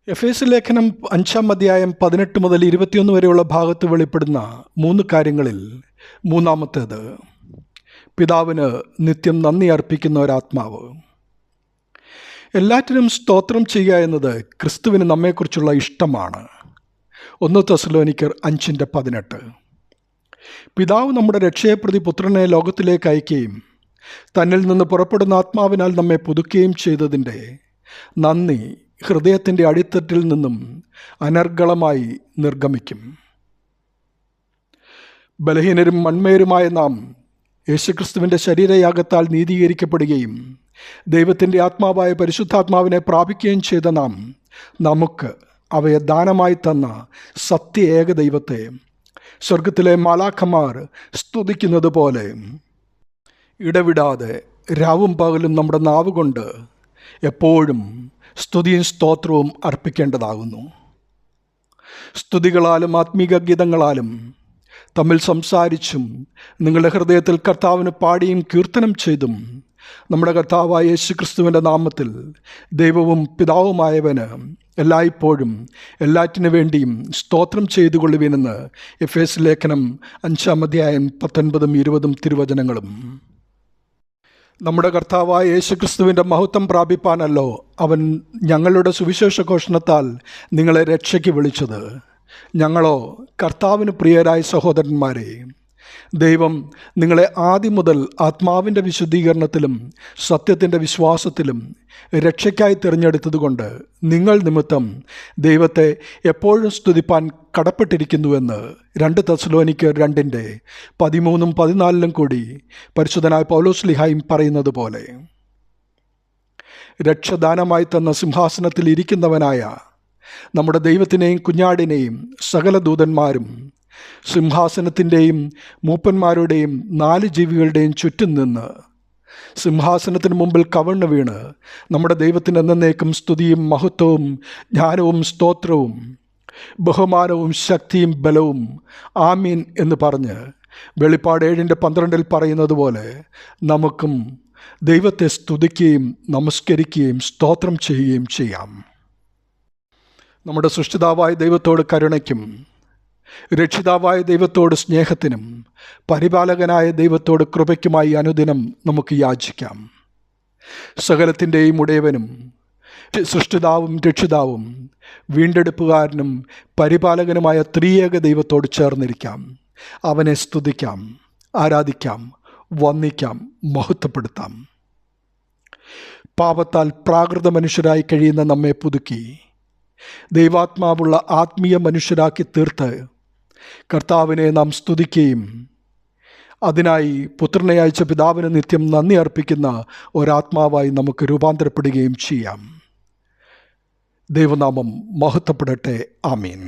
എഫേസ്യ ലേഖനം 5 അധ്യായം 18 മുതൽ 21 വരെയുള്ള ഭാഗത്ത് വെളിപ്പെടുന്ന 3 കാര്യങ്ങളിൽ മൂന്നാമത്തേത് പിതാവിന് നിത്യം നന്ദി അർപ്പിക്കുന്ന ഒരാത്മാവ്. എല്ലാറ്റിനും സ്തോത്രം ചെയ്യുക എന്നത് ക്രിസ്തുവിന് നമ്മെക്കുറിച്ചുള്ള ഇഷ്ടമാണ്. 1 തെസ്സലോനിക്കർ 5:18. പിതാവ് നമ്മുടെ രക്ഷയെ പ്രതി പുത്രനെ ലോകത്തിലേക്ക് അയക്കുകയും തന്നിൽ നിന്ന് പുറപ്പെടുന്ന ആത്മാവിനാൽ നമ്മെ പുതുക്കുകയും ചെയ്തതിൻ്റെ നന്ദി ഹൃദയത്തിൻ്റെ അടിത്തട്ടിൽ നിന്നും അനർഗളമായി നിർഗമിക്കും. ബലഹീനരും മൺമേരുമായ നാം യേശുക്രിസ്തുവിൻ്റെ ശരീരയാഗത്താൽ നീതീകരിക്കപ്പെടുകയും ദൈവത്തിൻ്റെ ആത്മാവായ പരിശുദ്ധാത്മാവിനെ പ്രാപിക്കുകയും ചെയ്ത നാം നമുക്ക് അവയെ ദാനമായി തന്ന സത്യ ഏക ദൈവത്തെ സ്വർഗത്തിലെ മാലാഖമാർ സ്തുതിക്കുന്നത് പോലെ ഇടവിടാതെ രാവും പകലും നമ്മുടെ നാവുകൊണ്ട് എപ്പോഴും സ്തുതിയും സ്തോത്രവും അർപ്പിക്കേണ്ടതാകുന്നു. സ്തുതികളാലും ആത്മീക ഗീതങ്ങളാലും തമ്മിൽ സംസാരിച്ചും നിങ്ങളുടെ ഹൃദയത്തിൽ കർത്താവിന് പാടിയും കീർത്തനം ചെയ്തും നമ്മുടെ കർത്താവായ യേശുക്രിസ്തുവിൻ്റെ നാമത്തിൽ ദൈവവും പിതാവുമായവന് എല്ലായ്പ്പോഴും എല്ലാറ്റിനു വേണ്ടിയും സ്തോത്രം ചെയ്തുകൊള്ളുവിനെന്ന് എഫേസ്യ ലേഖനം 5 അധ്യായം 19, 20 തിരുവചനങ്ങളും. നമ്മുടെ കർത്താവായ യേശുക്രിസ്തുവിൻ്റെ മഹത്വം പ്രാപിപ്പാനല്ലോ അവൻ ഞങ്ങളുടെ സുവിശേഷ ഘോഷണത്താൽ നിങ്ങളെ രക്ഷയ്ക്ക് വിളിച്ചത്. ഞങ്ങളോ കർത്താവിന് പ്രിയരായ സഹോദരന്മാരെ, ദൈവം നിങ്ങളെ ആദ്യം മുതൽ ആത്മാവിൻ്റെ വിശുദ്ധീകരണത്തിലും സത്യത്തിൻ്റെ വിശ്വാസത്തിലും രക്ഷയ്ക്കായി തിരഞ്ഞെടുത്തതുകൊണ്ട് നിങ്ങൾ നിമിത്തം ദൈവത്തെ എപ്പോഴും സ്തുതിപ്പാൻ കടപ്പെട്ടിരിക്കുന്നുവെന്ന് 2 തെസ്സലോനിക്കർ 2:13, 14 കൂടി പരിശുദ്ധനായ പൗലോസ്ലീഹായും പറയുന്നത് പോലെ, രക്ഷദാനമായി തന്ന സിംഹാസനത്തിൽ ഇരിക്കുന്നവനായ നമ്മുടെ ദൈവത്തിനെയും കുഞ്ഞാടിനെയും സകല ദൂതന്മാരും സിംഹാസനത്തിൻ്റെയും മൂപ്പന്മാരുടെയും 4 ജീവികളുടെയും ചുറ്റും നിന്ന് സിംഹാസനത്തിന് മുമ്പിൽ കവണ്ണു വീണ് നമ്മുടെ ദൈവത്തിന് എന്നേക്കും സ്തുതിയും മഹത്വവും ജ്ഞാനവും സ്തോത്രവും ബഹുമാനവും ശക്തിയും ബലവും ആമീൻ എന്ന് പറഞ്ഞ് വെളിപ്പാട് 7:12 പറയുന്നത് പോലെ നമുക്കും ദൈവത്തെ സ്തുതിക്കുകയും നമസ്കരിക്കുകയും സ്തോത്രം ചെയ്യുകയും ചെയ്യാം. നമ്മുടെ സൃഷ്ടിതാവായ ദൈവത്തോട് കരുണയ്ക്കും രക്ഷിതാവായ ദൈവത്തോട് സ്നേഹത്തിനും പരിപാലകനായ ദൈവത്തോട് കൃപയ്ക്കുമായി അനുദിനം നമുക്ക് യാചിക്കാം. സകലത്തിൻ്റെയും ഉടയവനും സൃഷ്ടിതാവും രക്ഷിതാവും വീണ്ടെടുപ്പുകാരനും പരിപാലകനുമായ ത്രിയേക ദൈവത്തോട് ചേർന്നിരിക്കാം. അവനെ സ്തുതിക്കാം, ആരാധിക്കാം, വന്ദിക്കാം, മഹത്വപ്പെടുത്താം. പാപത്താൽ പ്രാകൃത മനുഷ്യരായി കഴിയുന്ന നമ്മെ പുതുക്കി ദൈവാത്മാവുള്ള ആത്മീയ മനുഷ്യരാക്കി തീർത്ത് കർത്താവിനെ നാം സ്തുതിക്കുകയും അതിനായി പുത്രനെ അയച്ച പിതാവിന് നിത്യം നന്ദി അർപ്പിക്കുന്ന ഒരാത്മാവായി നമുക്ക് രൂപാന്തരപ്പെടുകയും ചെയ്യാം. ദൈവനാമം മഹത്വപ്പെടട്ടെ. ആമീൻ.